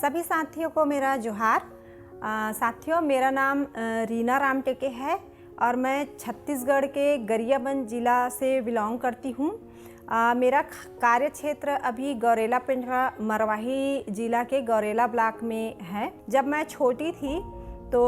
सभी साथियों को मेरा जोहार। साथियों, मेरा नाम रीना रामटेके है और मैं छत्तीसगढ़ के गरियाबंद ज़िला से बिलोंग करती हूँ। मेरा कार्य क्षेत्र अभी गौरेला पेंड्रा मरवाही ज़िला के गौरेला ब्लॉक में है। जब मैं छोटी थी तो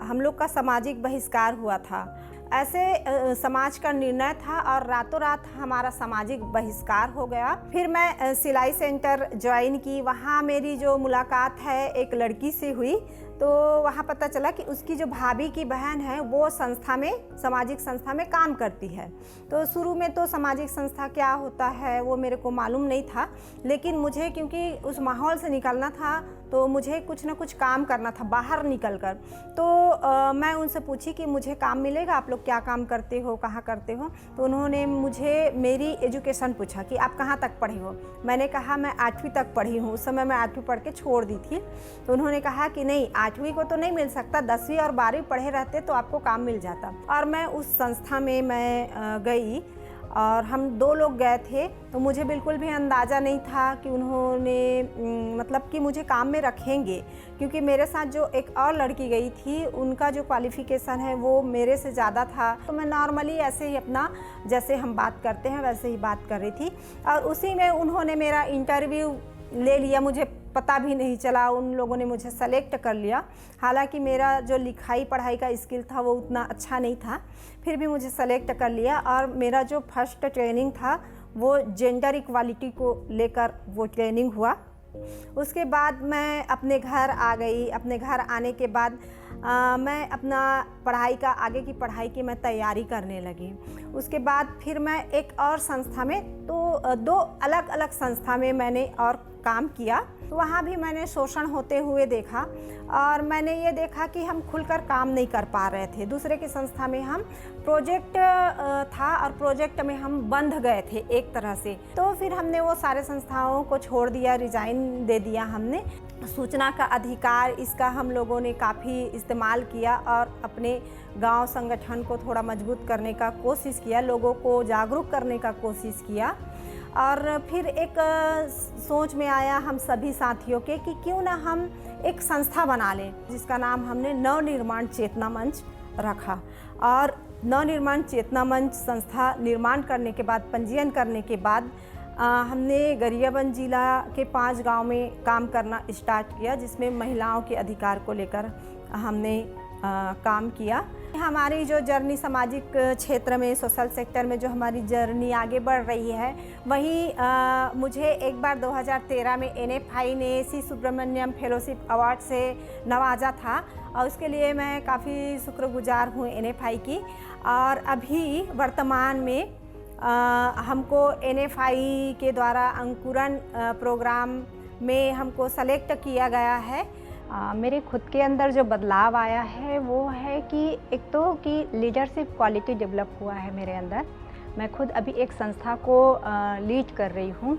हम लोग का सामाजिक बहिष्कार हुआ था। ऐसे समाज का निर्णय था और रातों रात हमारा सामाजिक बहिष्कार हो गया। फिर मैं सिलाई सेंटर ज्वाइन की। वहाँ मेरी जो मुलाकात है एक लड़की से हुई, तो वहाँ पता चला कि उसकी जो भाभी की बहन है वो संस्था में, सामाजिक संस्था में काम करती है। तो शुरू में तो सामाजिक संस्था क्या होता है वो मेरे को मालूम नहीं था, लेकिन मुझे क्योंकि उस माहौल से निकलना था तो मुझे कुछ ना कुछ काम करना था बाहर निकल कर। तो मैं उनसे पूछी कि मुझे काम मिलेगा, आप लोग क्या काम करते हो, कहाँ करते हो। तो उन्होंने मुझे मेरी एजुकेशन पूछा कि आप कहाँ तक पढ़े हो। मैंने कहा मैं 8वीं तक पढ़ी हूँ। उस समय मैं 8वीं पढ़ के छोड़ दी थी। तो उन्होंने कहा कि नहीं, 8वीं को तो नहीं मिल सकता, 10वीं और 12वीं पढ़े रहते तो आपको काम मिल जाता। और मैं उस संस्था में मैं गई और हम 2 लोग गए थे। तो मुझे बिल्कुल भी अंदाज़ा नहीं था कि उन्होंने मतलब कि मुझे काम में रखेंगे, क्योंकि मेरे साथ जो एक और लड़की गई थी उनका जो क्वालिफ़िकेशन है वो मेरे से ज़्यादा था। तो मैं नॉर्मली ऐसे ही अपना, जैसे हम बात करते हैं वैसे ही बात कर रही थी और उसी में उन्होंने मेरा इंटरव्यू ले लिया। मुझे पता भी नहीं चला, उन लोगों ने मुझे सेलेक्ट कर लिया। हालांकि मेरा जो लिखाई पढ़ाई का स्किल था वो उतना अच्छा नहीं था, फिर भी मुझे सेलेक्ट कर लिया। और मेरा जो फर्स्ट ट्रेनिंग था वो जेंडर इक्वालिटी को लेकर वो ट्रेनिंग हुआ। उसके बाद मैं अपने घर आ गई। अपने घर आने के बाद मैं अपना पढ़ाई का, आगे की पढ़ाई की मैं तैयारी करने लगी। उसके बाद फिर मैं एक और संस्था में, तो 2 अलग अलग संस्था में मैंने और काम किया। तो वहाँ भी मैंने शोषण होते हुए देखा और मैंने ये देखा कि हम खुलकर काम नहीं कर पा रहे थे। दूसरे की संस्था में हम प्रोजेक्ट था और प्रोजेक्ट में हम बंध गए थे एक तरह से। तो फिर हमने वो सारे संस्थाओं को छोड़ दिया, रिजाइन दे दिया हमने। सूचना का अधिकार, इसका हम लोगों ने काफ़ी इस्तेमाल किया और अपने गांव संगठन को थोड़ा मजबूत करने का कोशिश किया, लोगों को जागरूक करने का कोशिश किया। और फिर एक सोच में आया हम सभी साथियों के कि क्यों ना हम एक संस्था बना लें, जिसका नाम हमने नवनिर्माण चेतना मंच रखा। और नवनिर्माण चेतना मंच संस्था निर्माण करने के बाद, पंजीयन करने के बाद हमने गरियाबंद जिला के 5 गांव में काम करना स्टार्ट किया, जिसमें महिलाओं के अधिकार को लेकर हमने काम किया। हमारी जो जर्नी सामाजिक क्षेत्र में, सोशल सेक्टर में जो हमारी जर्नी आगे बढ़ रही है, वही मुझे एक बार 2013 में NFI ने सी सुब्रमण्यम फेलोशिप अवार्ड से नवाजा था और उसके लिए मैं काफ़ी शुक्रगुजार हूँ NFI की। और अभी वर्तमान में हमको NFI के द्वारा अंकुरन प्रोग्राम में हमको सेलेक्ट किया गया है। मेरे खुद के अंदर जो बदलाव आया है वो है कि एक तो कि लीडरशिप क्वालिटी डेवलप हुआ है मेरे अंदर। मैं खुद अभी एक संस्था को लीड कर रही हूँ,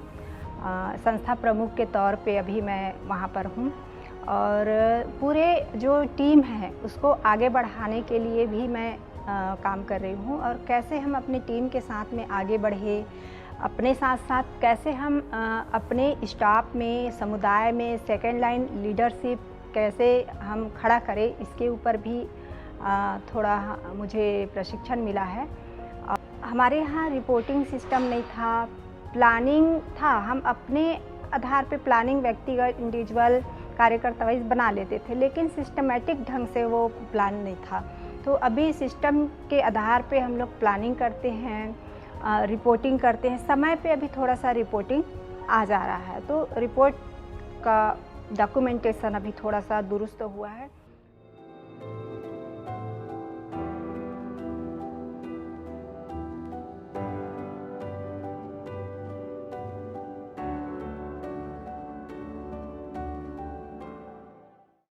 संस्था प्रमुख के तौर पे अभी मैं वहाँ पर हूँ। और पूरे जो टीम है उसको आगे बढ़ाने के लिए भी मैं काम कर रही हूँ। और कैसे हम अपनी टीम के साथ में आगे बढ़े, अपने साथ साथ कैसे हम अपने स्टाफ में, समुदाय में सेकेंड लाइन लीडरशिप कैसे हम खड़ा करें, इसके ऊपर भी थोड़ा मुझे प्रशिक्षण मिला है। हमारे यहाँ रिपोर्टिंग सिस्टम नहीं था, प्लानिंग था। हम अपने आधार पे प्लानिंग व्यक्तिगत, इंडिविजुअल, कार्यकर्ता वाइज बना लेते थे, लेकिन सिस्टमेटिक ढंग से वो प्लान नहीं था। तो अभी सिस्टम के आधार पे हम लोग प्लानिंग करते हैं, रिपोर्टिंग करते हैं। समय पे अभी थोड़ा सा रिपोर्टिंग आ जा रहा है, तो रिपोर्ट का डॉक्यूमेंटेशन अभी थोड़ा सा दुरुस्त हुआ है।